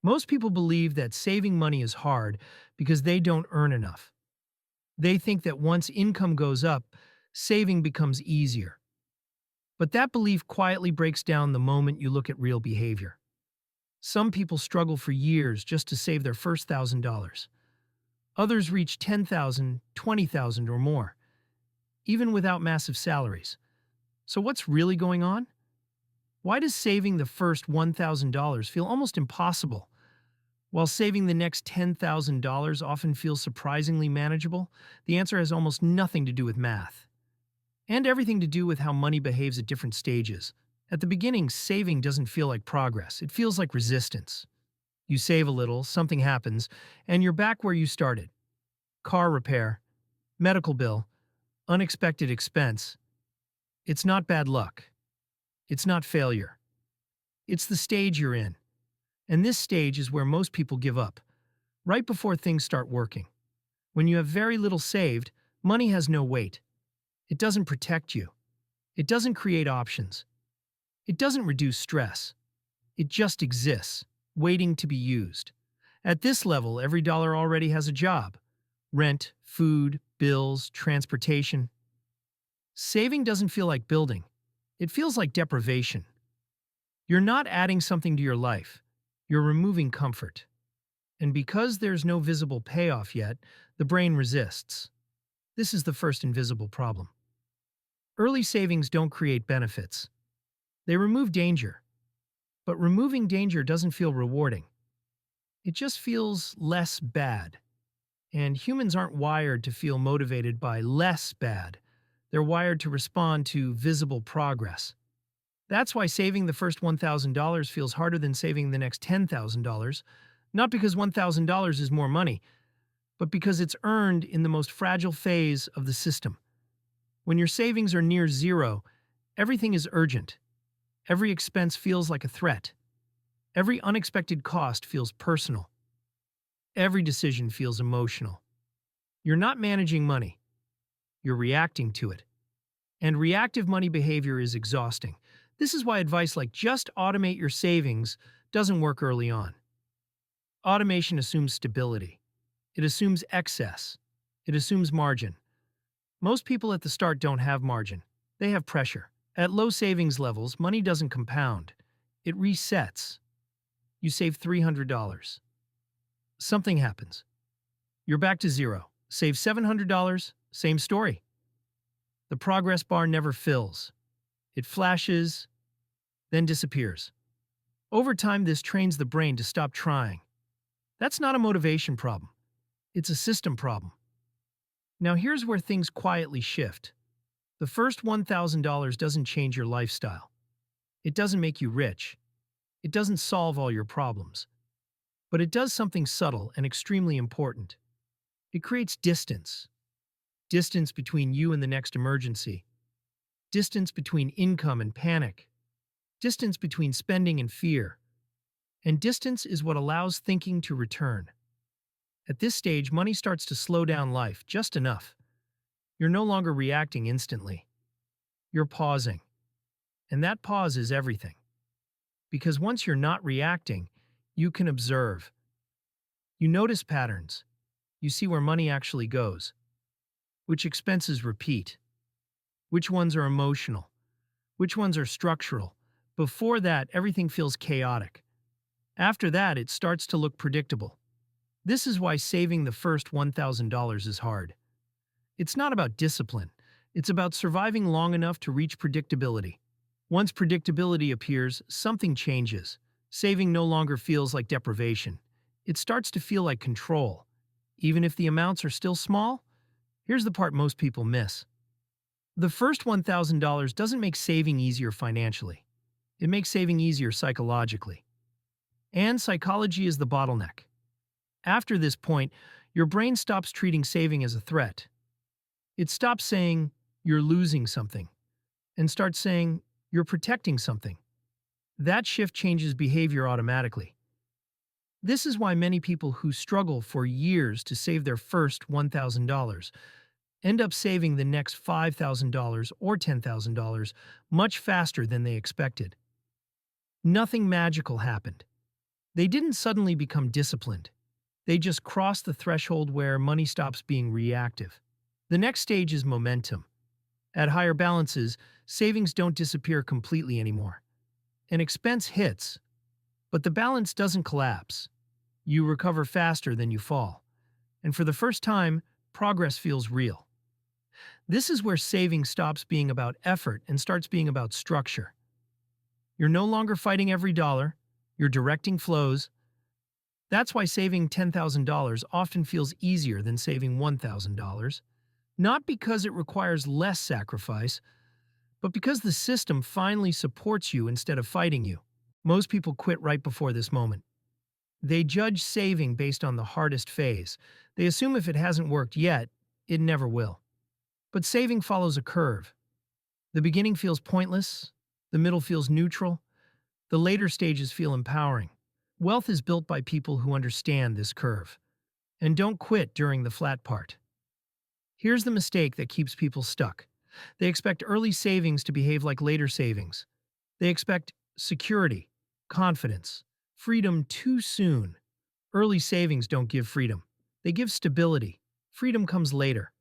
Most people believe that saving money is hard because they don't earn enough. They think that once income goes up, saving becomes easier. But that belief quietly breaks down the moment you look at real behavior. Some people struggle for years just to save their first $1,000. Others reach 10,000, 20,000, or more, even without massive salaries. So what's really going on? Why does saving the first $1,000 feel almost impossible, while saving the next $10,000 often feels surprisingly manageable? The answer has almost nothing to do with math, and everything to do with how money behaves at different stages. At the beginning, saving doesn't feel like progress. It feels like resistance. You save a little, something happens, and you're back where you started. Car repair, medical bill, unexpected expense. It's not bad luck. It's not failure. It's the stage you're in. And this stage is where most people give up, right before things start working. When you have very little saved, money has no weight. It doesn't protect you. It doesn't create options. It doesn't reduce stress. It just exists, waiting to be used. At this level, every dollar already has a job. Rent, food, bills, transportation. Saving doesn't feel like building. It feels like deprivation. You're not adding something to your life. You're removing comfort. And because there's no visible payoff yet, the brain resists. This is the first invisible problem. Early savings don't create benefits. They remove danger. But removing danger doesn't feel rewarding. It just feels less bad. And humans aren't wired to feel motivated by less bad. They're wired to respond to visible progress. That's why saving the first $1,000 feels harder than saving the next $10,000, not because $1,000 is more money, but because it's earned in the most fragile phase of the system. When your savings are near zero, everything is urgent. Every expense feels like a threat. Every unexpected cost feels personal. Every decision feels emotional. You're not managing money. You're reacting to it. And reactive money behavior is exhausting. This is why advice like just automate your savings doesn't work early on. Automation assumes stability. It assumes excess. It assumes margin. Most people at the start don't have margin. They have pressure. At low savings levels, money doesn't compound. It resets. You save $300. Something happens. You're back to zero. Save $700, same story. The progress bar never fills. It flashes, then disappears. Over time, this trains the brain to stop trying. That's not a motivation problem. It's a system problem. Now here's where things quietly shift. The first $1,000 doesn't change your lifestyle. It doesn't make you rich. It doesn't solve all your problems. But it does something subtle and extremely important. It creates distance. Distance between you and the next emergency. Distance between income and panic. Distance between spending and fear. And distance is what allows thinking to return. At this stage, money starts to slow down life just enough. You're no longer reacting instantly. You're pausing. And that pause is everything. Because once you're not reacting, you can observe. You notice patterns. You see where money actually goes. Which expenses repeat. Which ones are emotional. Which ones are structural. Before that, everything feels chaotic. After that, it starts to look predictable. This is why saving the first $1,000 is hard. It's not about discipline. It's about surviving long enough to reach predictability. Once predictability appears, something changes. Saving no longer feels like deprivation. It starts to feel like control. Even if the amounts are still small, here's the part most people miss. The first $1,000 doesn't make saving easier financially. It makes saving easier psychologically. And psychology is the bottleneck. After this point, your brain stops treating saving as a threat. It stops saying, "You're losing something," and starts saying, "You're protecting something." That shift changes behavior automatically. This is why many people who struggle for years to save their first $1,000 end up saving the next $5,000 or $10,000 much faster than they expected. Nothing magical happened. They didn't suddenly become disciplined. They just crossed the threshold where money stops being reactive. The next stage is momentum. At higher balances, savings don't disappear completely anymore. An expense hits, but the balance doesn't collapse. You recover faster than you fall. And for the first time, progress feels real. This is where saving stops being about effort and starts being about structure. You're no longer fighting every dollar, you're directing flows. That's why saving $10,000 often feels easier than saving $1,000. Not because it requires less sacrifice, but because the system finally supports you instead of fighting you. Most people quit right before this moment. They judge saving based on the hardest phase. They assume if it hasn't worked yet, it never will. But saving follows a curve. The beginning feels pointless, the middle feels neutral, the later stages feel empowering. Wealth is built by people who understand this curve. And don't quit during the flat part. Here's the mistake that keeps people stuck. They expect early savings to behave like later savings. They expect security, confidence, freedom too soon. Early savings don't give freedom. They give stability. Freedom comes later.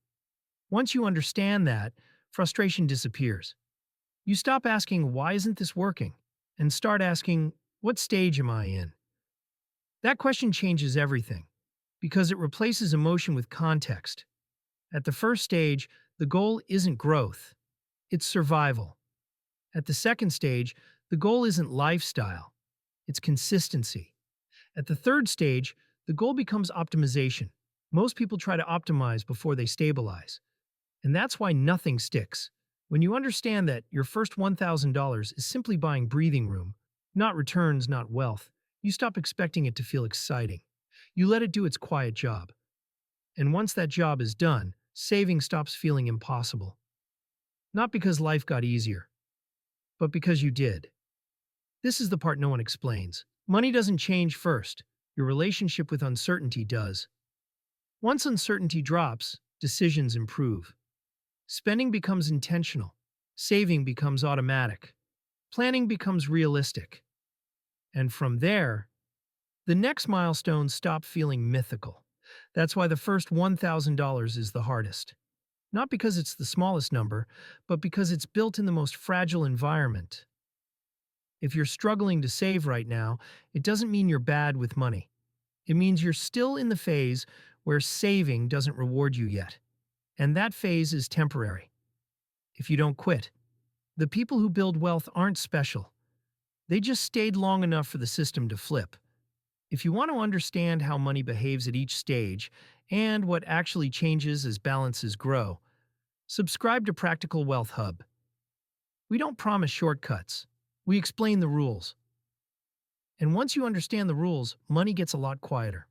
Once you understand that, frustration disappears. You stop asking, why isn't this working? And start asking, what stage am I in? That question changes everything, because it replaces emotion with context. At the first stage, the goal isn't growth, it's survival. At the second stage, the goal isn't lifestyle, it's consistency. At the third stage, the goal becomes optimization. Most people try to optimize before they stabilize. And that's why nothing sticks. When you understand that your first $1,000 is simply buying breathing room, not returns, not wealth, you stop expecting it to feel exciting. You let it do its quiet job. And once that job is done, saving stops feeling impossible. Not because life got easier, but because you did. This is the part no one explains. Money doesn't change first. Your relationship with uncertainty does. Once uncertainty drops, decisions improve. Spending becomes intentional. Saving becomes automatic. Planning becomes realistic. And from there, the next milestones stop feeling mythical. That's why the first $1,000 is the hardest. Not because it's the smallest number, but because it's built in the most fragile environment. If you're struggling to save right now, it doesn't mean you're bad with money. It means you're still in the phase where saving doesn't reward you yet. And that phase is temporary. If you don't quit, the people who build wealth aren't special. They just stayed long enough for the system to flip. If you want to understand how money behaves at each stage and what actually changes as balances grow, subscribe to Practical Wealth Hub. We don't promise shortcuts. We explain the rules. And once you understand the rules, money gets a lot quieter.